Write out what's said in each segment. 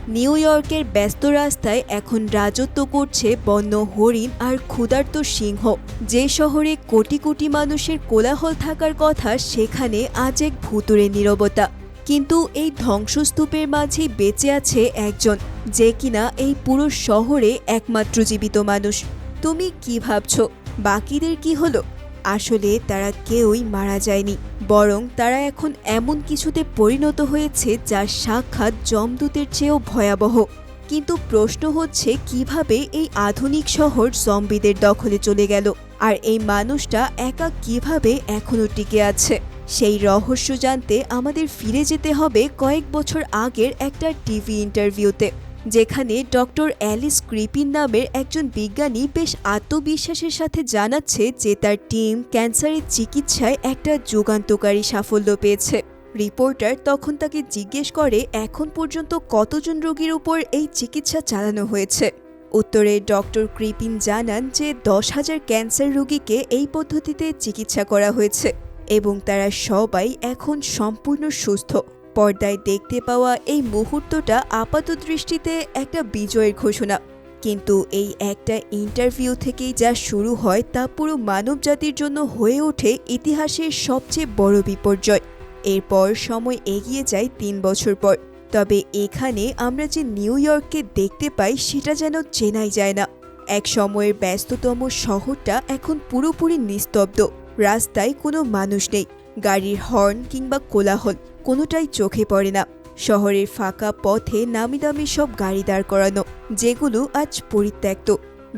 New ইয়র্কের ব্যস্ত রাস্তায় এখন রাজত্ব করছে বন্য হরিণ আর ক্ষুধার্ত সিংহ। যে শহরে কোটি কোটি মানুষের কোলাহল থাকার কথা, সেখানে আজ এক ভুতুড়ে নীরবতা। কিন্তু এই ধ্বংসস্তূপের মাঝেই বেঁচে আছে একজন, যে কিনা এই পুরো শহরে একমাত্র জীবিত মানুষ। তুমি কি ভাবছ, বাকিদের কি হলো? আসলে তারা কেউই মারা যায়নি, বরং তারা এখন এমন কিছুতে পরিণত হয়েছে যার সাক্ষাৎ যমদূতের চেয়েও ভয়াবহ। কিন্তু প্রশ্ন হচ্ছে, কিভাবে এই আধুনিক শহর জম্বিদের দখলে চলে গেল, আর এই মানুষটা একা কিভাবে এখনো টিকে আছে? সেই রহস্য জানতে আমাদের ফিরে যেতে হবে কয়েক বছর আগের একটা টিভি ইন্টারভিউতে, যেখানে ডক্টর অ্যালিস ক্রিপিন নামের একজন বিজ্ঞানী বেশ আত্মবিশ্বাসের সাথে জানাচ্ছে যে তার টিম ক্যান্সারের চিকিৎসায় একটা যুগান্তকারী সাফল্য পেয়েছে। রিপোর্টার তখন তাকে জিজ্ঞেস করে, এখন পর্যন্ত কতজন রোগীর উপর এই চিকিৎসা চালানো হয়েছে। উত্তরে ডক্টর ক্রিপিন জানান যে 10,000 ক্যান্সার রোগীকে এই পদ্ধতিতে চিকিৎসা করা হয়েছে এবং তারা সবাই এখন সম্পূর্ণ সুস্থ। পর্দায় দেখতে পাওয়া এই মুহূর্তটা আপাতদৃষ্টিতে একটা বিজয়ের ঘোষণা, কিন্তু এই একটা ইন্টারভিউ থেকেই যা শুরু হয় তা পুরো মানবজাতির জন্য হয়ে ওঠে ইতিহাসের সবচেয়ে বড় বিপর্যয়। এরপর সময় এগিয়ে যায় 3 বছর পর। তবে এখানে আমরা যে নিউ ইয়র্ককে দেখতে পাই সেটা যেন চেনাই যায় না। এক সময়ের ব্যস্ততম শহরটা এখন পুরোপুরি নিস্তব্ধ। রাস্তায় কোনো মানুষ নেই, গাড়ির হর্ন কিংবা কোলাহল কোনোটাই চোখে পড়ে না। শহরের ফাঁকা পথে নামি দামি সব গাড়ি দাঁড় করানো, যেগুলো আজ পরিত্যক্ত।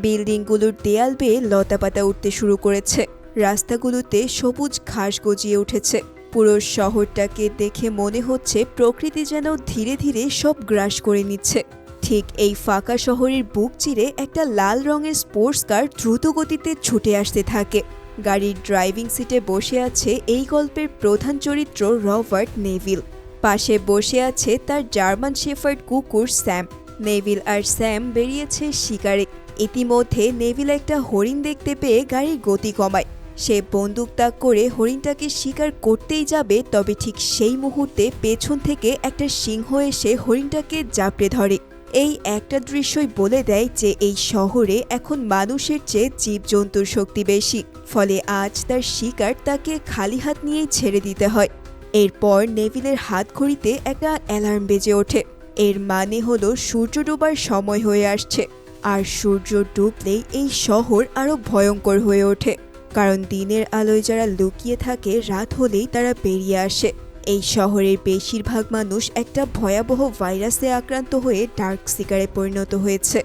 বিল্ডিংগুলোর দেয়াল বেয়ে লতাপাতা উঠতে শুরু করেছে, রাস্তাগুলোতে সবুজ ঘাস গজিয়ে উঠেছে। পুরো শহরটাকে দেখে মনে হচ্ছে প্রকৃতি যেন ধীরে ধীরে সব গ্রাস করে নিচ্ছে। ঠিক এই ফাঁকা শহরের বুক চিরে একটা লাল রঙের স্পোর্টস কার দ্রুত গতিতে ছুটে আসতে থাকে। গাড়ির ড্রাইভিং সিটে বসে আছে এই গল্পের প্রধান চরিত্র রবার্ট নেভিল। পাশে বসে আছে তার জার্মান শেফার্ড কুকুর স্যাম। নেভিল আর স্যাম বেরিয়েছে শিকারে। ইতিমধ্যে নেভিল একটা হরিণ দেখতে পেয়ে গাড়ির গতি কমায়। সে বন্দুক তাক করে হরিণটাকে শিকার করতেই যাবে, তবে ঠিক সেই মুহূর্তে পেছন থেকে একটা সিংহ এসে হরিণটাকে জাপড়ে ধরে। এই একটা দৃশ্যই বলে দেয় যে এই শহরে এখন মানুষের চেয়ে জীবজন্তুর শক্তি বেশি। ফলে আজ তার শিকার তাকে খালি হাত নিয়েই ছেড়ে দিতে হয়। এরপর নেভিলের হাত ঘড়িতে একটা অ্যালার্ম বেজে ওঠে। এর মানে হলো সূর্য ডোবার সময় হয়ে আসছে। আর সূর্য ডুবলেই এই শহর আরো ভয়ঙ্কর হয়ে ওঠে, কারণ দিনের আলোয় যারা লুকিয়ে থাকে, রাত হলেই তারা বেরিয়ে আসে। এই শহরের বেশিরভাগ মানুষ একটা ভয়াবহ ভাইরাসে আক্রান্ত হয়ে ডার্ক সিকারে পরিণত হয়েছে।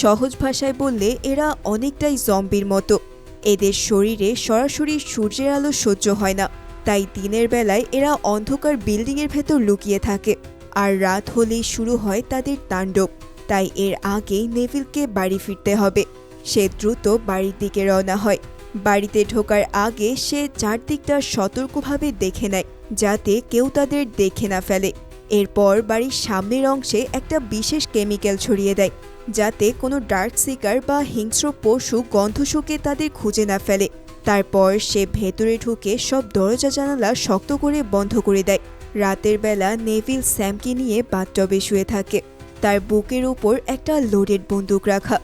সহজ ভাষায় বললে এরা অনেকটাই জম্বির মতো। এদের শরীরে সরাসরি সূর্যের আলো সহ্য হয় না, তাই দিনের বেলায় এরা অন্ধকার বিল্ডিংয়ের ভেতর লুকিয়ে থাকে, আর রাত হলেই শুরু হয় তাদের তাণ্ডব। তাই এর আগেই নেভিলকে বাড়ি ফিরতে হবে। সে দ্রুত বাড়ির দিকে রওনা হয়। বাড়িতে ঢোকার আগে সে চারদিকটা সতর্কভাবে দেখে নেয়, যাতে কেউ তাদের দেখে না ফেলে। এরপর বাড়ির সামনের অংশে একটা বিশেষ কেমিক্যাল ছড়িয়ে দেয়, যাতে কোনো ডার্ক সিকার বা হিংস্র পশু গন্ধ শুকে তাদের খুঁজে না ফেলে। তারপর সে ভেতরে ঢুকে সব দরজা জানালা শক্ত করে বন্ধ করে দেয়। রাতের বেলা নেভিল স্যামকে নিয়ে বাথটবে শুয়ে থাকে, তার বুকের উপর একটা লোডেড বন্দুক রাখা,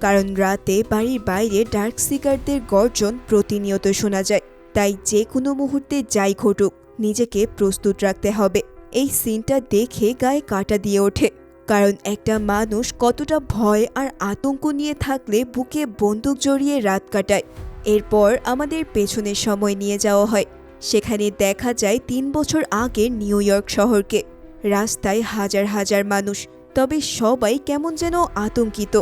কারণ রাতে বাড়ির বাইরে ডার্ক সিকারদের গর্জন প্রতিনিয়ত শোনা যায়। তাই যে কোনো মুহূর্তে যাই ঘটুক, নিজেকে প্রস্তুত রাখতে হবে। এই সিনটা দেখে গায়ে কাঁটা দিয়ে ওঠে, কারণ একটা মানুষ কতটা ভয় আর আতঙ্ক নিয়ে থাকলে বুকে বন্দুক জড়িয়ে রাত কাটায়। এরপর আমাদের পেছনের সময় নিয়ে যাওয়া হয়। সেখানে দেখা যায় 3 বছর আগের নিউ ইয়র্ক শহরকে। রাস্তায় হাজার হাজার মানুষ, তবে সবাই কেমন যেন আতঙ্কিত।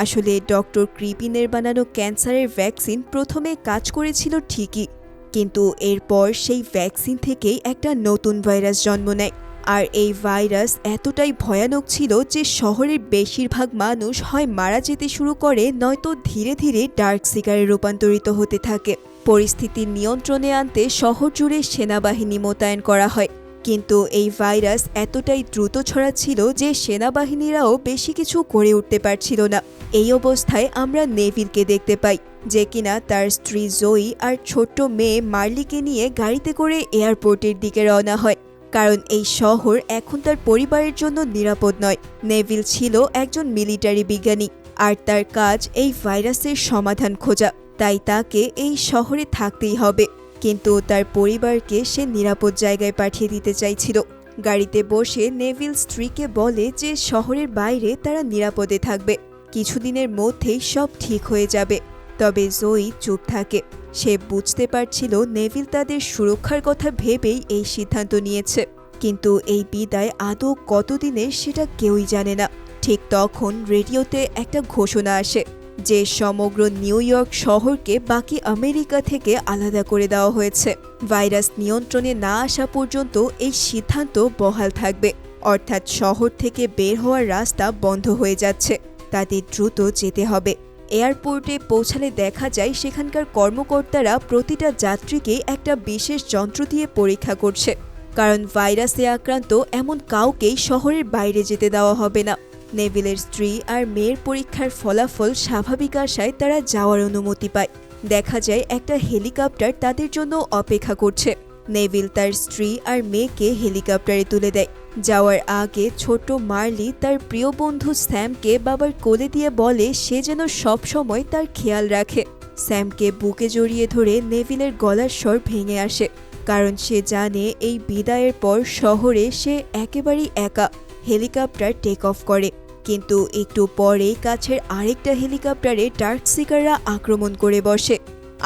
আসলে ডক্টর ক্রিপিনের বানানো ক্যান্সারের ভ্যাকসিন প্রথমে কাজ করেছিল ঠিকই, কিন্তু এরপর সেই ভ্যাকসিন থেকেই একটা নতুন ভাইরাস জন্ম নেয়। আর এই ভাইরাস এতটাই ভয়ানক ছিল যে শহরের বেশিরভাগ মানুষ হয় মারা যেতে শুরু করে, নয়তো ধীরে ধীরে ডার্ক সিকারে রূপান্তরিত হতে থাকে। পরিস্থিতি নিয়ন্ত্রণে আনতে শহর জুড়ে সেনাবাহিনী মোতায়েন করা হয়, কিন্তু এই ভাইরাস এতটাই দ্রুত ছড়াচ্ছিল যে সেনাবাহিনীরাও বেশি কিছু করে উঠতে পারছিল না। এই অবস্থায় আমরা নেভিলকে দেখতে পাই, যে কিনা তার স্ত্রী জয়ী আর ছোট্ট মেয়ে মার্লিকে নিয়ে গাড়িতে করে এয়ারপোর্টের দিকে রওনা হয়। কারণ এই শহর এখন তার পরিবারের জন্য নিরাপদ নয়। নেভিল ছিল একজন মিলিটারি বিজ্ঞানী, আর তার কাজ এই ভাইরাসের সমাধান খোঁজা, তাই তাকে এই শহরে থাকতেই হবে। কিন্তু তার পরিবারকে সে নিরাপদ জায়গায় পাঠিয়ে দিতে চাইছিল। গাড়িতে বসে নেভিল স্ত্রীকে বলে যে শহরের বাইরে তারা নিরাপদে থাকবে, কিছুদিনের মধ্যেই সব ঠিক হয়ে যাবে। তবে জয়ী চুপ থাকে। সে বুঝতে পারছিল নেভিল তাদের সুরক্ষার কথা ভেবেই এই সিদ্ধান্ত নিয়েছে, কিন্তু এই বিদায় আদৌ কতদিনের সেটা কেউই জানে না। ঠিক তখন রেডিওতে একটা ঘোষণা আসে যে সমগ্র নিউ ইয়র্ক শহরকে বাকি আমেরিকা থেকে আলাদা করে দেওয়া হয়েছে। ভাইরাস নিয়ন্ত্রণে না আসা পর্যন্ত এই সিদ্ধান্ত বহাল থাকবে, অর্থাৎ শহর থেকে বের হওয়ার রাস্তা বন্ধ হয়ে যাচ্ছে। তাদের দ্রুত যেতে হবে। এয়ারপোর্টে পৌঁছালে দেখা যায় সেখানকার কর্মকর্তারা প্রতিটা যাত্রীকে একটা বিশেষ যন্ত্র দিয়ে পরীক্ষা করছে, কারণ ভাইরাসে আক্রান্ত এমন কাউকেই শহরের বাইরে যেতে দেওয়া হবে না। নেভিলের স্ত্রী আর মেয়ের পরীক্ষার ফলাফল স্বাভাবিক আসায় তারা যাওয়ার অনুমতি পায়। দেখা যায় একটা হেলিকপ্টার তাদের জন্য অপেক্ষা করছে। নেভিল তার স্ত্রী আর মেয়েকে হেলিকপ্টারে তুলে দেয়। যাওয়ার আগে ছোট্ট মার্লি তার প্রিয় বন্ধু স্যামকে বাবার কোলে দিয়ে বলে সে যেন সব সময় তার খেয়াল রাখে। স্যামকে বুকে জড়িয়ে ধরে নেভিলের গলার স্বর ভেঙে আসে, কারণ সে জানে এই বিদায়ের পর শহরে সে একেবারেই একা। হেলিকপ্টার টেক অফ করে, কিন্তু একটু পরেই কাছের আরেকটা হেলিকপ্টারে ডার্ক সিকাররা আক্রমণ করে বসে,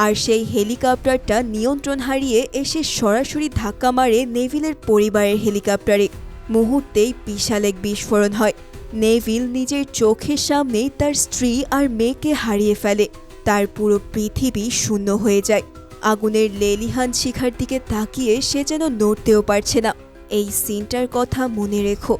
আর সেই হেলিকপ্টারটা নিয়ন্ত্রণ হারিয়ে এসে সরাসরি ধাক্কা মারে নেভিলের পরিবারের হেলিকপ্টারে। মুহূর্তেই বিশাল এক বিস্ফোরণ হয়। নেভিল নিজের চোখের সামনেই তার স্ত্রী আর মেয়েকে হারিয়ে ফেলে। তার পুরো পৃথিবী শূন্য হয়ে যায়। আগুনের লেলিহান শিখার দিকে তাকিয়ে সে যেন নড়তেও পারছে না। এই সিনটার কথা মনে রেখো,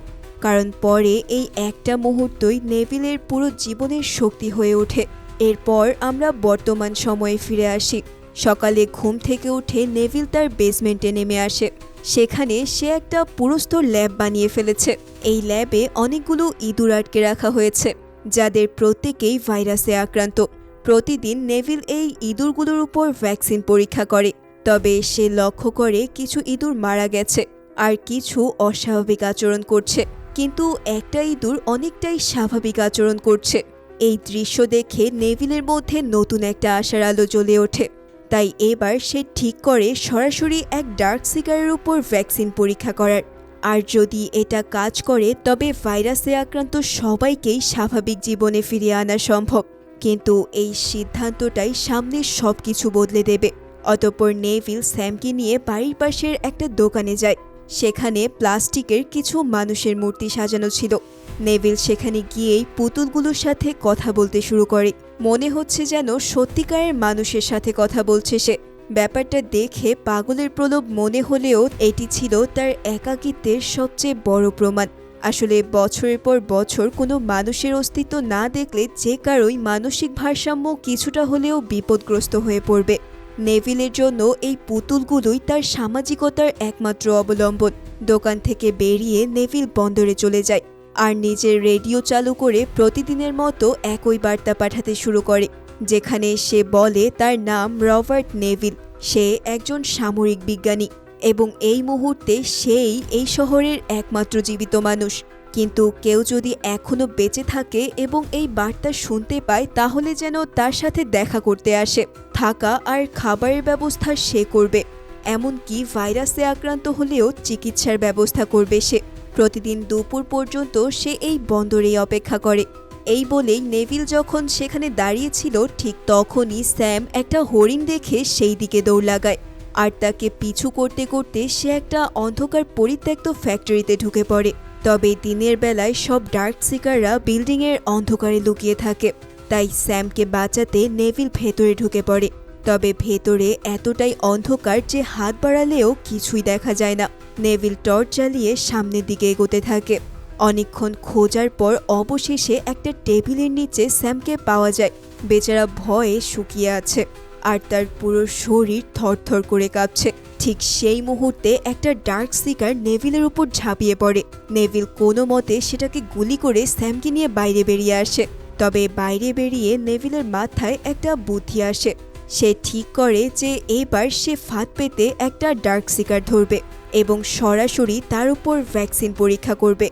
কারণ পরে এই একটা মুহূর্তই নেভিলের পুরো জীবনের শক্তি হয়ে ওঠে। এরপর আমরা বর্তমান সময়ে ফিরে আসি। সকালে ঘুম থেকে উঠে নেভিল তার বেসমেন্টে নেমে আসে। সেখানে সে একটা পুরুস্তর ল্যাব বানিয়ে ফেলেছে। এই ল্যাবে অনেকগুলো ইঁদুর আটকে রাখা হয়েছে, যাদের প্রত্যেকেই ভাইরাসে আক্রান্ত। প্রতিদিন নেভিল এই ইঁদুরগুলোর উপর ভ্যাকসিন পরীক্ষা করে, তবে সে লক্ষ্য করে কিছু ইঁদুর মারা গেছে আর কিছু অস্বাভাবিক আচরণ করছে, কিন্তু একটা ইঁদুর অনেকটাই স্বাভাবিক আচরণ করছে। এই দৃশ্য দেখে নেভিলের মধ্যে নতুন একটা আশার আলো জ্বলে ওঠে। তাই এবার সে ঠিক করে সরাসরি এক ডার্ক সিকারের উপর ভ্যাকসিন পরীক্ষা করার। আর যদি এটা কাজ করে তবে ভাইরাসে আক্রান্ত সবাইকেই স্বাভাবিক জীবনে ফিরিয়ে আনা সম্ভব। কিন্তু এই সিদ্ধান্তটাই সামনের সবকিছু বদলে দেবে। অতঃপর নেভিল স্যামকে নিয়ে বাড়ির পাশের একটা দোকানে যায়। সেখানে প্লাস্টিকের কিছু মানুষের মূর্তি সাজানো ছিল। নেভিল সেখানে গিয়েই পুতুলগুলোর সাথে কথা বলতে শুরু করে। মনে হচ্ছে যেন সত্যিকারের মানুষের সাথে কথা বলছে সে। ব্যাপারটা দেখে পাগলের প্রলোভ মনে হলেও এটি ছিল তার একাকিত্বের সবচেয়ে বড় প্রমাণ। আসলে বছরের পর বছর কোনো মানুষের অস্তিত্ব না দেখলে যে কারোই মানসিক ভারসাম্য কিছুটা হলেও বিপদগ্রস্ত হয়ে পড়বে। নেভিলের জন্য এই পুতুলগুলোই তার সামাজিকতার একমাত্র অবলম্বন। দোকান থেকে বেরিয়ে নেভিল বন্দরে চলে যায় আর নিজের রেডিও চালু করে প্রতিদিনের মতো একই বার্তা পাঠাতে শুরু করে, যেখানে সে বলে তার নাম রবার্ট নেভিল, সে একজন সামরিক বিজ্ঞানী এবং এই মুহূর্তে সেই এই শহরের একমাত্র জীবিত মানুষ। কিন্তু কেউ যদি এখনো বেঁচে থাকে এবং এই বার্তা শুনতে পায় তাহলে যেন তার সাথে দেখা করতে আসে। থাকা আর খাবারের ব্যবস্থা সে করবে, এমনকি ভাইরাসে আক্রান্ত হলেও চিকিৎসার ব্যবস্থা করবে সে। প্রতিদিন দুপুর পর্যন্ত সে এই বন্দরেই অপেক্ষা করে। এই বলেই নেভিল যখন সেখানে দাঁড়িয়েছিল ঠিক তখনই স্যাম একটা হরিণ দেখে সেই দিকে দৌড় লাগায়, আর তাকে পিছু করতে করতে সে একটা অন্ধকার পরিত্যক্ত ফ্যাক্টরিতে ঢুকে পড়ে। তবে দিনের বেলায় সব ডার্ক সিকাররা বিল্ডিংয়ের অন্ধকারে লুকিয়ে থাকে, তাই স্যামকে বাঁচাতে নেভিল ভেতরে ঢুকে পড়ে। তবে ভেতরে এতটাই অন্ধকার যে হাত বাড়ালেও কিছুই দেখা যায় না। নেভিল টর্চ জ্বালিয়ে সামনের দিকে এগোতে থাকে। অনেকক্ষণ খোঁজার পর অবশেষে একটা টেবিলের নিচে স্যামকে পাওয়া যায়। বেচারা ভয়ে শুকিয়ে আছে আর তার পুরো শরীর থরথর করে কাঁপছে। ঠিক সেই মুহূর্তে একটা ডার্ক সিকার নেভিলের উপর ঝাঁপিয়ে পড়ে। নেভিল কোনো মতে সেটাকে গুলি করে স্যামকে নিয়ে বাইরে বেরিয়ে আসে। তবে বাইরে বেরিয়ে নেভিলের মাথায় একটা বুদ্ধি আসে। সে ঠিক করে যে এবার সে ফাঁদ পেতে একটা ডার্ক সিকার ধরবে। এবং সরাসরি তার উপর ভ্যাকসিন পরীক্ষা করবে।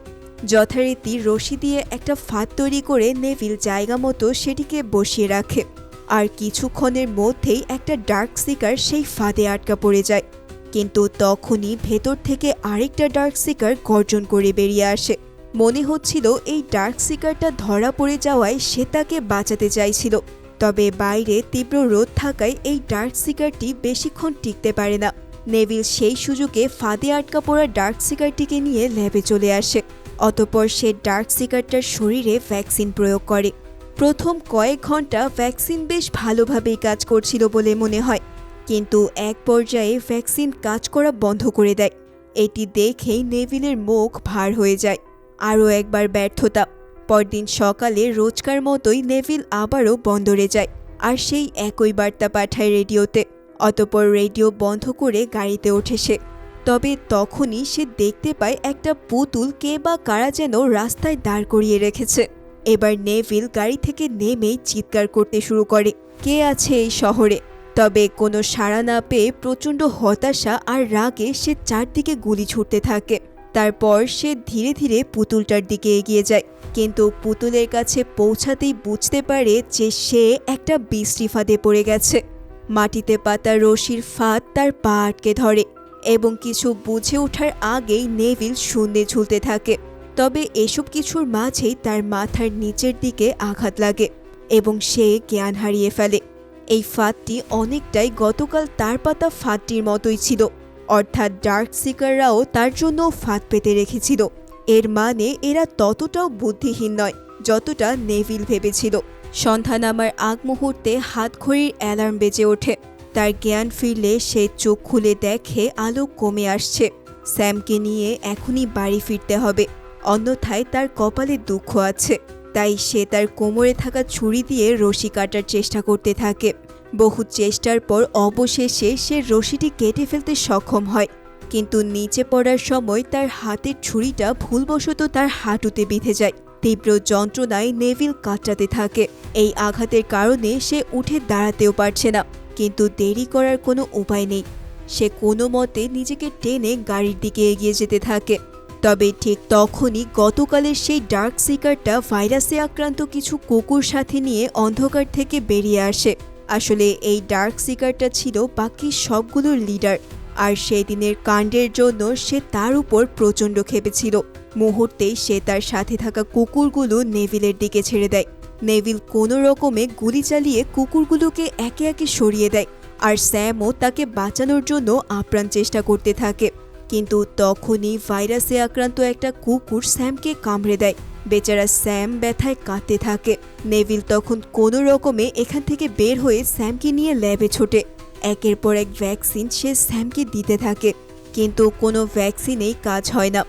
যথারীতি রশি দিয়ে একটা ফাঁদ তৈরি করে নেভিল জায়গা মতো সেটিকে বসিয়ে রাখে, আর কিছুক্ষণের মধ্যেই একটা ডার্ক সিকার সেই ফাঁদে আটকা পড়ে যায়। কিন্তু তখনই ভেতর থেকে আরেকটা ডার্ক সিকার গর্জন করে বেরিয়ে আসে। মনে হচ্ছিল এই ডার্ক সিকারটা ধরা পড়ে যাওয়ায় সে তাকে বাঁচাতে চাইছিল, তবে বাইরে তীব্র রোদ থাকায় এই ডার্ক সিকারটি বেশিক্ষণ টিকতে পারে না। নেভিল সেই সুযোগে ফাঁদে আটকা পড়া ডার্ক সিকারটিকে নিয়ে ল্যাবে চলে আসে। অতঃপর সে ডার্ক সিকারটার শরীরে ভ্যাকসিন প্রয়োগ করে। প্রথম কয়েক ঘন্টা ভ্যাকসিন বেশ ভালোভাবেই কাজ করছিল বলে মনে হয়, কিন্তু এক পর্যায়ে ভ্যাকসিন কাজ করা বন্ধ করে দেয়। এটি দেখেই নেভিলের মুখ ভার হয়ে যায়। আরও একবার ব্যর্থতা। পরদিন সকালে রোজকার মতোই নেভিল আবারও বন্দরে যায়, আর সেই একই বার্তা পাঠায় রেডিওতে। অতঃপর রেডিও বন্ধ করে গাড়িতে ওঠে সে। তবে তখনই সে দেখতে পায় একটা পুতুল কে বা কারা যেন রাস্তায় দাঁড় করিয়ে রেখেছে। এবার নেভিল গাড়ি থেকে নেমেই চিৎকার করতে শুরু করে, কে আছে এই শহরে? তবে কোনো সাড়া না পেয়ে প্রচণ্ড হতাশা আর রাগে সে চারদিকে গুলি ছুটতে থাকে। তারপর সে ধীরে ধীরে পুতুলটার দিকে এগিয়ে যায়, কিন্তু পুতুলের কাছে পৌঁছাতেই বুঝতে পারে যে সে একটা বৃষ্টি ফাঁদে পড়ে গেছে। মাটিতে পাতা রশির ফাঁদ তার পা আটকে ধরে, এবং কিছু বুঝে ওঠার আগেই নেভিল শূন্যে ঝুলতে থাকে। তবে এসব কিছুর মাঝেই তার মাথার নিচের দিকে আঘাত লাগে এবং সে জ্ঞান হারিয়ে ফেলে। এই ফাঁদটি অনেকটাই গতকাল তার পাতা ফাঁদটির মতোই ছিল, অর্থাৎ ডার্ক সিকাররাও তার জন্য ফাঁদ পেতে রেখেছিল। এর মানে এরা ততটাও বুদ্ধিহীন নয় যতটা নেভিল ভেবেছিল। সন্ধ্যা নামার আগ মুহূর্তে হাতঘড়ির অ্যালার্ম বেজে ওঠে। তার জ্ঞান ফিরলে সে চোখ খুলে দেখে আলো কমে আসছে। স্যামকে নিয়ে এখনই বাড়ি ফিরতে হবে, অন্যথায় তার কপালে দুঃখ আছে। তাই সে তার কোমরে থাকা ছুরি দিয়ে রশি কাটার চেষ্টা করতে থাকে। বহু চেষ্টার পর অবশেষে সে রশিটি কেটে ফেলতে সক্ষম হয়, কিন্তু নিচে পড়ার সময় তার হাতের ছুরিটা ভুলবশত তার হাঁটুতে বিঁধে যায়। তীব্র যন্ত্রণায় নেভিল কাতরাতে থাকে। এই আঘাতের কারণে সে উঠে দাঁড়াতেও পারছে না, কিন্তু দেরি করার কোনো উপায় নেই। সে কোনো মতে নিজেকে টেনে গাড়ির দিকে এগিয়ে যেতে থাকে। তবে ঠিক তখনই গতকালের সেই ডার্ক সিকারটা ভাইরাসে আক্রান্ত কিছু কুকুর সাথে নিয়ে অন্ধকার থেকে বেরিয়ে আসে। আসলে এই ডার্ক সিকারটা ছিল বাকি সবগুলোর লিডার, আর সেই দিনের কাণ্ডের জন্য সে তার উপর প্রচণ্ড ক্ষেপেছিল। মুহূর্তেই সে তার সাথে থাকা কুকুরগুলো নেভিলের দিকে ছেড়ে দেয়। নেভিল কোনো রকমে গুলি চালিয়ে কুকুরগুলোকে একে একে সরিয়ে দেয়, আর স্যামও তাকে বাঁচানোর জন্য আপ্রাণ চেষ্টা করতে থাকে। কিন্তু তখনই ভাইরাসে আক্রান্ত একটা কুকুর স্যামকে কামড়ে দেয়। বেচারা স্যাম ব্যথায় কাঁদতে থাকে। নেভিল তখন কোনো রকমে এখান থেকে বের হয়ে স্যামকে নিয়ে ল্যাবে ছোটে। একের পর এক ভ্যাকসিন সে স্যামকে দিতে থাকে, কিন্তু কোনো ভ্যাকসিনেই কাজ হয় না।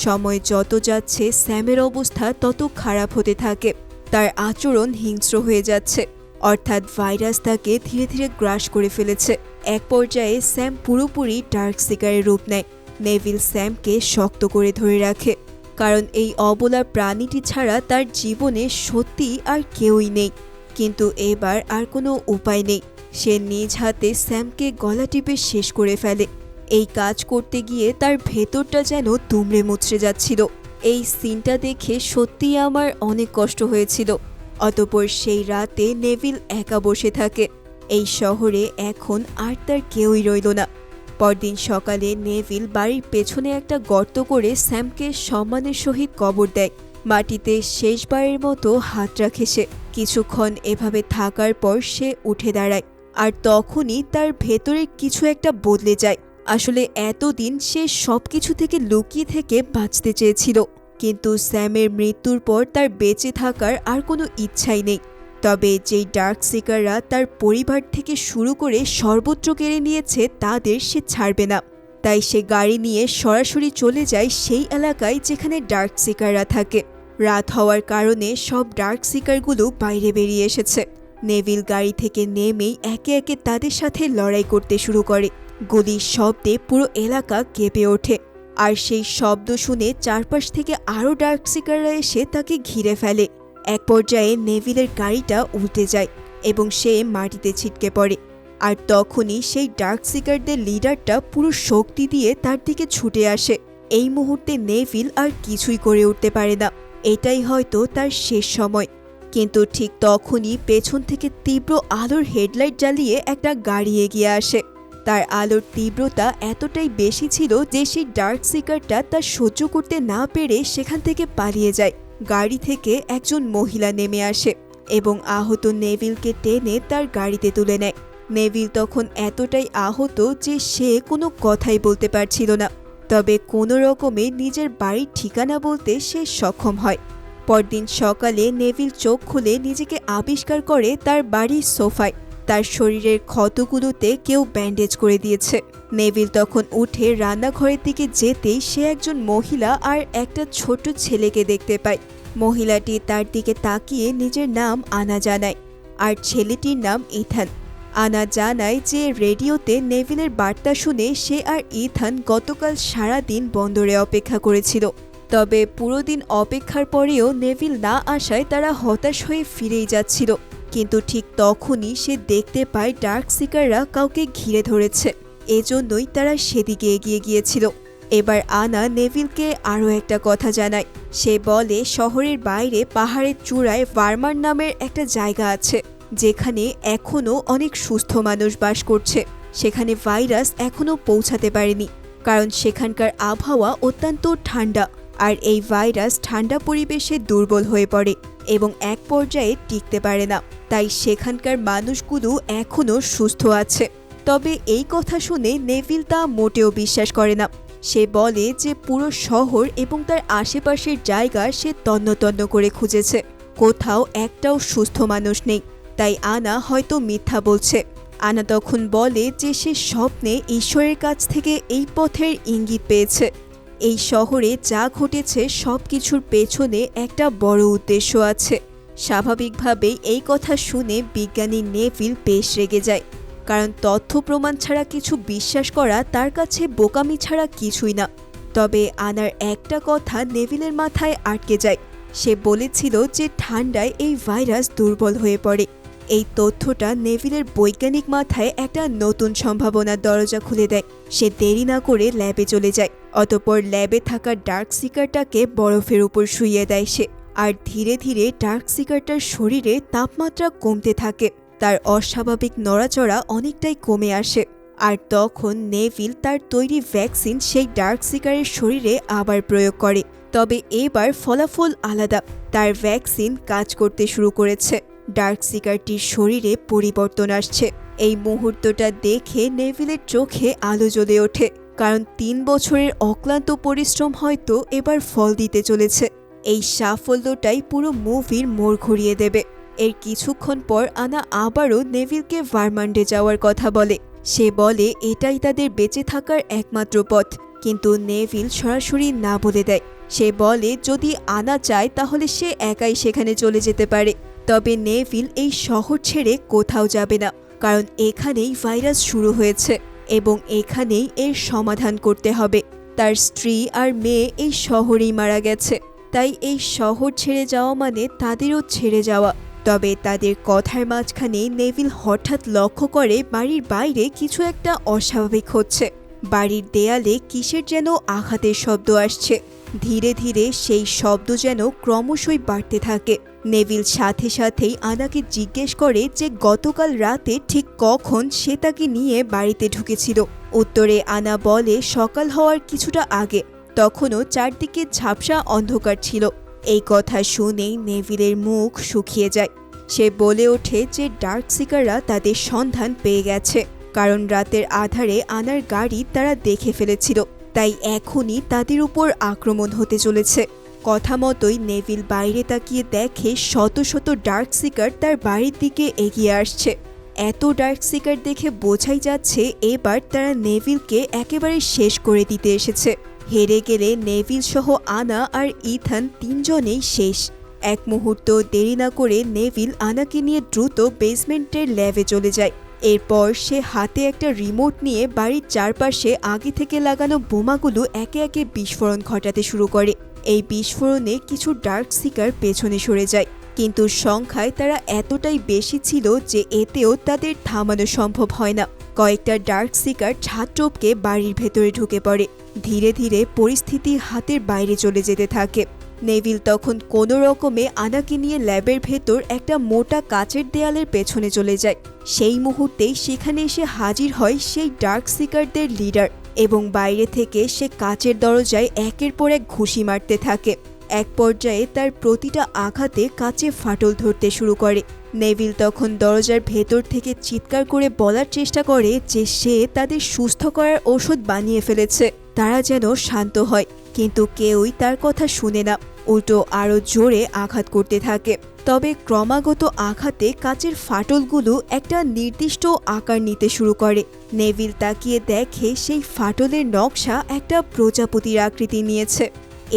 সময় যত যাচ্ছে স্যামের অবস্থা তত খারাপ হতে থাকে। তার আচরণ হিংস্র হয়ে যাচ্ছে, অর্থাৎ ভাইরাস তাকে ধীরে ধীরে গ্রাস করে ফেলেছে। এক পর্যায়ে স্যাম পুরোপুরি ডার্ক সিকারের রূপ নেয়। নেভিল স্যামকে শক্ত করে ধরে রাখে, কারণ এই অবলা প্রাণীটি ছাড়া তার জীবনে সত্যি আর কেউই নেই। কিন্তু এবার আর কোনো উপায় নেই। সে নিজ হাতে স্যামকে গলা টিপে শেষ করে ফেলে। এই কাজ করতে গিয়ে তার ভেতরটা যেন দুমড়ে মুচড়ে যাচ্ছিল। এই সিনটা দেখে সত্যিই আমার অনেক কষ্ট হয়েছিল। অতঃপর সেই রাতে নেভিল একা বসে থাকে। এই শহরে এখন আর তার কেউই রইল না। পরদিন সকালে নেভিল বাড়ির পেছনে একটা গর্ত করে স্যামকে সম্মানের সহিত কবর দেয়। মাটিতে শেষবারের মতো হাত রাখে সে। কিছুক্ষণ এভাবে থাকার পর সে উঠে দাঁড়ায়, আর তখনই তার ভেতরে কিছু একটা বদলে যায়। আসলে এতদিন সে সবকিছু থেকে লুকিয়ে থেকে বাঁচতে চেয়েছিল, কিন্তু স্যামের মৃত্যুর পর তার বেঁচে থাকার আর কোনো ইচ্ছাই নেই। তবে যেই ডার্ক সিকাররা তার পরিবার থেকে শুরু করে সর্বত্র কেড়ে নিয়েছে তাদের সে ছাড়বে না। তাই সে গাড়ি নিয়ে সরাসরি চলে যায় সেই এলাকায় যেখানে ডার্ক সিকাররা থাকে। রাত হওয়ার কারণে সব ডার্ক সিকারগুলো বাইরে বেরিয়ে এসেছে। নেভিল গাড়ি থেকে নেমেই একে একে তাদের সাথে লড়াই করতে শুরু করে। গুলির শব্দে পুরো এলাকা কেঁপে ওঠে, আর সেই শব্দ শুনে চারপাশ থেকে আরও ডার্ক সিকাররা এসে তাকে ঘিরে ফেলে। এক পর্যায়ে নেভিলের গাড়িটা উল্টে যায় এবং সে মাটিতে ছিটকে পড়ে। আর তখনই সেই ডার্ক সিকারদের লিডারটা পুরো শক্তি দিয়ে তার দিকে ছুটে আসে। এই মুহূর্তে নেভিল আর কিছুই করে উঠতে পারে না, এটাই হয়তো তার শেষ সময়। কিন্তু ঠিক তখনই পেছন থেকে তীব্র আলোর হেডলাইট জ্বালিয়ে একটা গাড়ি এগিয়ে আসে। তার আলোর তীব্রতা এতটাই বেশি ছিল যে সেই ডার্ক সিকারটা তা সহ্য করতে না পেরে সেখান থেকে পালিয়ে যায়। গাড়ি থেকে একজন মহিলা নেমে আসে এবং আহত নেভিলকে টেনে তার গাড়িতে তুলে নেয়। নেভিল তখন এতটাই আহত যে সে কোনো কথাই বলতে পারছিল না, তবে কোনো রকমে নিজের বাড়ির ঠিকানা বলতে সে সক্ষম হয়। পরদিন সকালে নেভিল চোখ খুলে নিজেকে আবিষ্কার করে তার বাড়ির সোফায়। তার শরীরের ক্ষতগুলোতে কেউ ব্যান্ডেজ করে দিয়েছে। নেভিল তখন উঠে রান্নাঘরের দিকে যেতেই সে একজন মহিলা আর একটা ছোট ছেলেকে দেখতে পায়। মহিলাটি তার দিকে তাকিয়ে নিজের নাম আনা জানায়, আর ছেলেটির নাম ইথান। আনা জানায় যে রেডিওতে নেভিলের বার্তা শুনে সে আর ইথান গতকাল সারাদিন বন্দরে অপেক্ষা করেছিল। তবে পুরো দিন অপেক্ষার পরেও নেভিল না আসায় তারা হতাশ হয়ে ফিরেই যাচ্ছিল। কিন্তু ঠিক তখনই সে দেখতে পায় ডার্ক সিকাররা কাউকে ঘিরে ধরেছে, এজন্যই তারা সেদিকে এগিয়ে গিয়েছিল। এবার আনা নেভিলকে আরও একটা কথা জানায়। সে বলে শহরের বাইরে পাহাড়ের চূড়ায় ভার্মার নামের একটা জায়গা আছে, যেখানে এখনও অনেক সুস্থ মানুষ বাস করছে। সেখানে ভাইরাস এখনও পৌঁছাতে পারেনি, কারণ সেখানকার আবহাওয়া অত্যন্ত ঠান্ডা, আর এই ভাইরাস ঠান্ডা পরিবেশে দুর্বল হয়ে পড়ে এবং এক পর্যায়ে টিকতে পারে না। তাই সেখানকার মানুষগুলো এখনও সুস্থ আছে। তবে এই কথা শুনে নেভিল তা মোটেও বিশ্বাস করে না। সে বলে যে পুরো শহর এবং তার আশেপাশের জায়গা সে তন্ন তন্ন করে খুঁজেছে, কোথাও একটাও সুস্থ মানুষ নেই। তাই আনা হয়তো মিথ্যা বলছে। আনা তখন বলে যে সে স্বপ্নে ঈশ্বরের কাছ থেকে এই পথের ইঙ্গিত পেয়েছে। এই শহরে যা ঘটেছে সব কিছুর পেছনে একটা বড় উদ্দেশ্য আছে। স্বাভাবিকভাবেই এই কথা শুনে বিজ্ঞানী নেভিল বেশ রেগে যায়, কারণ তথ্য প্রমাণ ছাড়া কিছু বিশ্বাস করা তার কাছে বোকামি ছাড়া কিছুই না। তবে আনার একটা কথা নেভিলের মাথায় আটকে যায়। সে বলেছিল যে ঠান্ডায় এই ভাইরাস দুর্বল হয়ে পড়ে। এই তথ্যটা নেভিলের বৈজ্ঞানিক মাথায় একটা নতুন সম্ভাবনার দরজা খুলে দেয়। সে দেরি না করে ল্যাবে চলে যায়। অতঃপর ল্যাবে থাকা ডার্ক সিকারটাকে বরফের উপর শুইয়ে দেয় সে। আর ধীরে ধীরে ডার্ক সিকারটার শরীরে তাপমাত্রা কমতে থাকে। তার অস্বাভাবিক নড়াচড়া অনেকটাই কমে আসে। আর তখন নেভিল তার তৈরি ভ্যাকসিন সেই ডার্ক সিকারের শরীরে আবার প্রয়োগ করে। তবে এবার ফলাফল আলাদা। তার ভ্যাকসিন কাজ করতে শুরু করেছে। ডার্ক সিকারটির শরীরে পরিবর্তন আসছে। এই মুহূর্তটা দেখে নেভিলের চোখে আলো জ্বলে ওঠে, কারণ 3 বছরের অক্লান্ত পরিশ্রম হয়তো এবার ফল দিতে চলেছে। এই সাফল্যটাই পুরো মুভির মোড় ঘুরিয়ে দেবে। এর কিছুক্ষণ পর আনা আবারও নেভিলকে ভার্মান্ডে যাওয়ার কথা বলে। সে বলে এটাই তাদের বেঁচে থাকার একমাত্র পথ, কিন্তু নেভিল সরাসরি না বলে দেয়। সে বলে যদি আনা চায় তাহলে সে একাই সেখানে চলে যেতে পারে। তবে নেভিল এই শহর ছেড়ে কোথাও যাবে না, কারণ এখানেই ভাইরাস শুরু হয়েছে এবং এখানেই এর সমাধান করতে হবে। তার স্ত্রী আর মেয়ে এই শহরেই মারা গেছে, তাই এই শহর ছেড়ে যাওয়া মানে তাদেরও ছেড়ে যাওয়া। তবে তাদের কথার মাঝখানে নেভিল হঠাৎ লক্ষ্য করে বাড়ির বাইরে কিছু একটা অস্বাভাবিক হচ্ছে। বাড়ির দেয়ালে কিসের যেন আঘাতের শব্দ আসছে। ধীরে ধীরে সেই শব্দ যেন ক্রমশই বাড়তে থাকে। নেভিল সাথে সাথেই আনাকে জিজ্ঞেস করে যে গতকাল রাতে ঠিক কখন সে তাকে নিয়ে বাড়িতে ঢুকেছিল। উত্তরে আনা বলে সকাল হওয়ার কিছুটা আগে, তখনও চারদিকে ঝাপসা অন্ধকার ছিল। এই কথা শুনেই নেভিলের মুখ শুকিয়ে যায়। সে বলে ওঠে যে ডার্ক সিকাররা তাদের সন্ধান পেয়ে গেছে, কারণ রাতের আধারে আনার গাড়ি তারা দেখে ফেলেছিল। তাই এখনই তাদের উপর আক্রমণ হতে চলেছে। কথা মতোই নেভিল বাইরে তাকিয়ে দেখে শত শত ডার্ক সিকার তার বাড়ির দিকে এগিয়ে আসছে। এত ডার্ক সিকার দেখে বোঝাই যাচ্ছে এবার তারা নেভিলকে একেবারে শেষ করে দিতে এসেছে। হেরে গেলে নেভিল সহ আনা আর ইথান 3 জনেই শেষ। এক মুহূর্ত দেরি না করে নেভিল আনাকে নিয়ে দ্রুত বেসমেন্টের ল্যাবে চলে যায়। এরপর সে হাতে একটা রিমোট নিয়ে বাড়ির চারপাশে আগে থেকে লাগানো বোমাগুলো একে একে বিস্ফোরণ ঘটাতে শুরু করে। এই বিস্ফোরণে কিছু ডার্ক সিকার পেছনে সরে যায়। কিন্তু সংখ্যায় তারা এতটাই বেশি ছিল যে এতেও তাদের থামানো সম্ভব হয় না। কয়েকটা ডার্ক সিকার ছাদ টপকে বাড়ির ভেতরে ঢুকে পড়ে। ধীরে ধীরে পরিস্থিতি হাতের বাইরে চলে যেতে থাকে। নেভিল তখন কোনো রকমে আনাকে নিয়ে ল্যাবের ভেতর একটা মোটা কাচের দেয়ালের পেছনে চলে যায়। সেই মুহূর্তেই সেখানে এসে হাজির হয় সেই ডার্ক সিকারদের লিডার এবং বাইরে থেকে সে কাচের দরজায় একের পর এক ঘুষি মারতে থাকে। এক পর্যায়ে তার প্রতিটা আঘাতে কাচে ফাটল ধরতে শুরু করে। নেভিল তখন দরজার ভেতর থেকে চিৎকার করে বলার চেষ্টা করে যে সে তাদের সুস্থ করার ঔষধ বানিয়ে ফেলেছে, তারা যেন শান্ত হয়, কিন্তু কেউই তার কথা শুনে না, উল্টো আরও জোরে আঘাত করতে থাকে। তবে ক্রমাগত আঘাতে কাচের ফাটলগুলো একটা নির্দিষ্ট আকার নিতে শুরু করে। নেভিল তাকিয়ে দেখে সেই ফাটলের নকশা একটা প্রজাপতির আকৃতি নিয়েছে।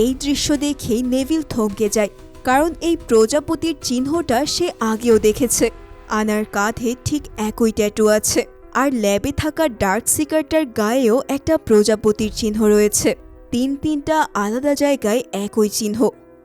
এই দৃশ্য দেখেই নেভিল থমকে যায়, কারণ এই প্রজাপতির চিহ্নটা সে আগেও দেখেছে। আনার কাঁধে ঠিক একই ট্যাটু আছে, আর ল্যাবে থাকা ডার্ক সিকারটার গায়েও একটা প্রজাপতির চিহ্ন রয়েছে। তিনটা আলাদা জায়গায় একই চিহ্ন।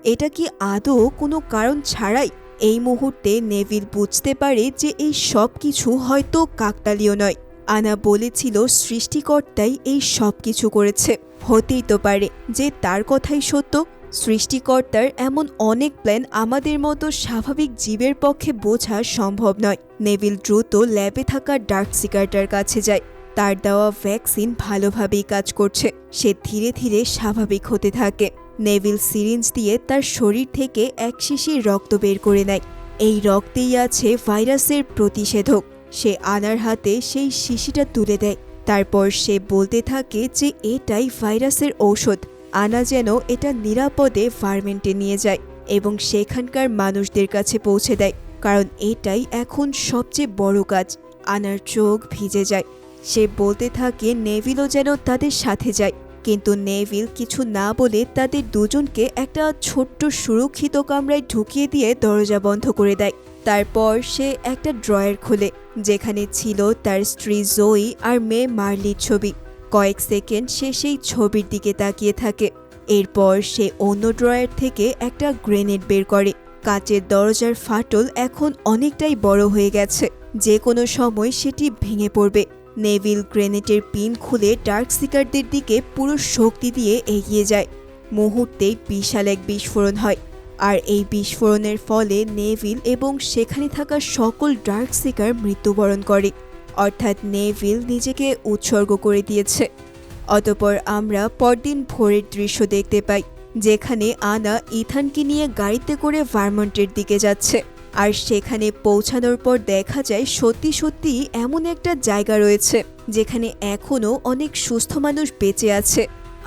এটা কি আদৌ কোনো কারণ ছাড়াই? এই মুহূর্তে নেভিল বুঝতে পারে যে এই সব কিছু হয়তো কাকতালীয় নয়। আনা বলেছিল সৃষ্টিকর্তাই এই সব কিছু করেছে। হতেই তো পারে যে তার কথাই সত্য। সৃষ্টিকর্তার এমন অনেক প্ল্যান আমাদের মতো স্বাভাবিক জীবের পক্ষে বোঝা সম্ভব নয়। নেভিল দ্রুত ল্যাবে থাকা ডার্ক সিকারটার কাছে যায়। তার দেওয়া ভ্যাকসিন ভালোভাবেই কাজ করছে। সে ধীরে ধীরে স্বাভাবিক হতে থাকে। নেভিল সিরিঞ্জ দিয়ে তার শরীর থেকে এক শিশি রক্ত বের করে নেয়। এই রক্তেই আছে ভাইরাসের প্রতিষেধক। সে আনার হাতে সেই শিশিটা তুলে দেয়। তারপর সে বলতে থাকে যে এটাই ভাইরাসের ঔষধ। আনা যেন এটা নিরাপদে ফার্মেন্টে নিয়ে যায় এবং সেখানকার মানুষদের কাছে পৌঁছে দেয়, কারণ এটাই এখন সবচেয়ে বড় কাজ। আনার চোখ ভিজে যায়। সে বলতে থাকে নেভিলও যেন তাদের সাথে যায়, কিন্তু নেভিল কিছু না বলে তাদের দুজনকে একটা ছোট্ট সুরক্ষিত কামরায় ঢুকিয়ে দিয়ে দরজা বন্ধ করে দেয়। তারপর সে একটা ড্রয়ার খোলে, যেখানে ছিল তার স্ত্রী জোই আর মেয়ে মার্লির ছবি। কয়েক সেকেন্ড সে সেই ছবির দিকে তাকিয়ে থাকে। এরপর সে অন্য ড্রয়ার থেকে একটা গ্রেনেড বের করে। কাচের দরজার ফাটল এখন অনেকটাই বড় হয়ে গেছে, যে কোনো সময় সেটি ভেঙে পড়বে। নেভিল গ্রেনেডের পিন খুলে ডার্ক সিকারদের দিকে পুরো শক্তি দিয়ে এগিয়ে যায়। মুহূর্তেই বিশাল এক বিস্ফোরণ হয়, আর এই বিস্ফোরণের ফলে নেভিল এবং সেখানে থাকা সকল ডার্ক সিকার মৃত্যুবরণ করে। অর্থাৎ নেভিল নিজেকে উৎসর্গ করে দিয়েছে। অতঃপর আমরা পরদিন ভোরের দৃশ্য দেখতে পাই, যেখানে আনা ইথানকে নিয়ে গাড়িতে করে ভারমন্টের দিকে যাচ্ছে। আর সেখানে পৌঁছানোর পর দেখা যায় সত্যি সত্যি এমন একটা জায়গা রয়েছে যেখানে এখনও অনেক সুস্থ মানুষ বেঁচে আছে।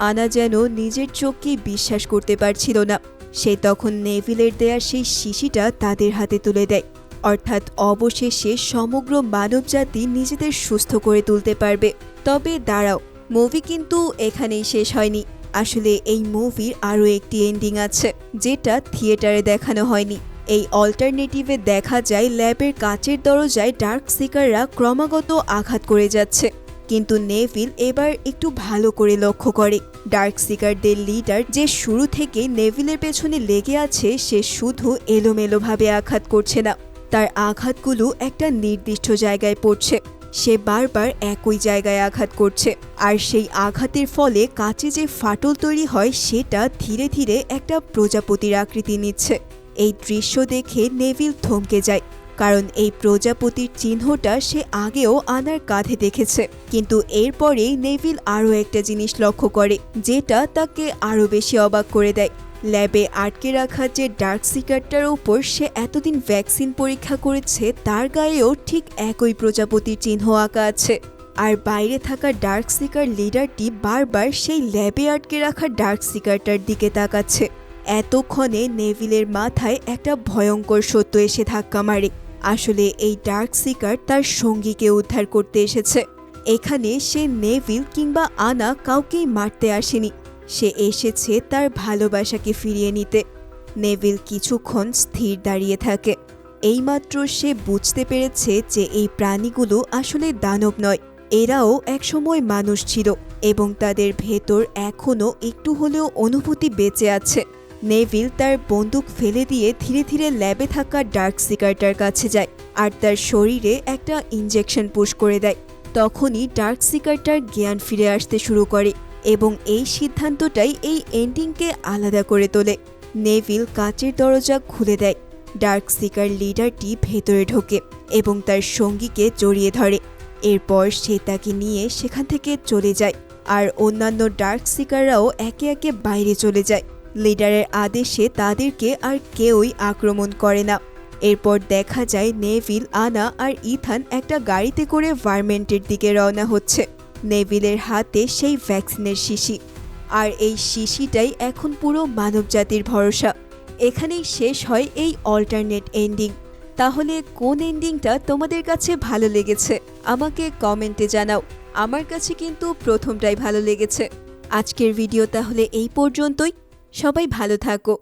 আনা যেন নিজের চোখকেই বিশ্বাস করতে পারছিল না। সে তখন নেভিলের দেয়া সেই শিশিটা তাদের হাতে তুলে দেয়। অর্থাৎ অবশেষে সমগ্র মানবজাতি নিজেদের সুস্থ করে তুলতে পারবে। তবে দাঁড়াও, মুভি কিন্তু এখানেই শেষ হয়নি। আসলে এই মুভির আরও একটি এন্ডিং আছে, যেটা থিয়েটারে দেখানো হয়নি। এই অল্টারনেটিভে দেখা যায় ল্যাবের কাচের দরজায় ডার্ক সিকাররা ক্রমাগত আঘাত করে যাচ্ছে, কিন্তু নেভিল এবার একটু ভালো করে লক্ষ্য করে ডার্ক সিকারদের লিডার যে শুরু থেকে নেভিলের পেছনে লেগে আছে, সে শুধু এলোমেলোভাবে আঘাত করছে না, তার আঘাতগুলো একটা নির্দিষ্ট জায়গায় পড়ছে। সে বারবার একই জায়গায় আঘাত করছে, আর সেই আঘাতের ফলে কাচে যে ফাটল তৈরি হয় সেটা ধীরে ধীরে একটা প্রজাপতির আকৃতি নিচ্ছে। এই দৃশ্য দেখে নেভিল থমকে যায়, কারণ এই প্রজাপতির চিহ্নটা সে আগেও আনার কাঁধে দেখেছে। কিন্তু এরপরেই নেভিল আরও একটা জিনিস লক্ষ্য করে, যেটা তাকে আরও বেশি অবাক করে দেয়। ল্যাবে আটকে রাখা যে ডার্ক সিকারটার উপর সে এতদিন ভ্যাকসিন পরীক্ষা করেছে, তার গায়েও ঠিক একই প্রজাপতির চিহ্ন আঁকা আছে। আর বাইরে থাকা ডার্ক সিকার লিডারটি বারবার সেই ল্যাবে আটকে রাখা ডার্ক সিকারটার দিকে তাকাচ্ছে। এতক্ষণে নেভিলের মাথায় একটা ভয়ঙ্কর সত্য এসে ধাক্কা মারে। আসলে এই ডার্ক সিকার তার সঙ্গীকে উদ্ধার করতে এসেছে। এখানে সে নেভিল কিংবা আনা কাউকেই মারতে আসেনি, সে এসেছে তার ভালোবাসাকে ফিরিয়ে নিতে। নেভিল কিছুক্ষণ স্থির দাঁড়িয়ে থাকে। এইমাত্র সে বুঝতে পেরেছে যে এই প্রাণীগুলো আসলে দানব নয়, এরাও একসময় মানুষ ছিল এবং তাদের ভেতর এখনও একটু হলেও অনুভূতি বেঁচে আছে। নেভিল তার বন্দুক ফেলে দিয়ে ধীরে ধীরে ল্যাবে থাকা ডার্ক সিকারটার কাছে যায় আর তার শরীরে একটা ইনজেকশন পুশ করে দেয়। তখনই ডার্ক সিকারটার জ্ঞান ফিরে আসতে শুরু করে এবং এই সিদ্ধান্তটাই এই এন্ডিংকে আলাদা করে তোলে। নেভিল কাচের দরজা খুলে দেয়, ডার্ক সিকার লিডারটি ভেতরে ঢোকে এবং তার সঙ্গীকে জড়িয়ে ধরে। এরপর সে তাকে নিয়ে সেখান থেকে চলে যায় আর অন্যান্য ডার্ক সিকাররাও একে একে বাইরে চলে যায়। লিডারের আদেশে তাদেরকে আর কেউই আক্রমণ করে না। এরপর দেখা যায় নেভিল, আনা আর ইথান একটা গাড়িতে করে ভারমেন্টের দিকে রওনা হচ্ছে। নেভিলের হাতে সেই ভ্যাকসিনের শিশি, আর এই শিশিটাই এখন পুরো মানবজাতির ভরসা। এখানেই শেষ হয় এই অল্টারনেট এন্ডিং। তাহলে কোন এন্ডিংটা তোমাদের কাছে ভালো লেগেছে আমাকে কমেন্টে জানাও। আমার কাছে কিন্তু প্রথমটাই ভালো লেগেছে। আজকের ভিডিও তাহলে এই পর্যন্তই। সবাই ভালো থাকো।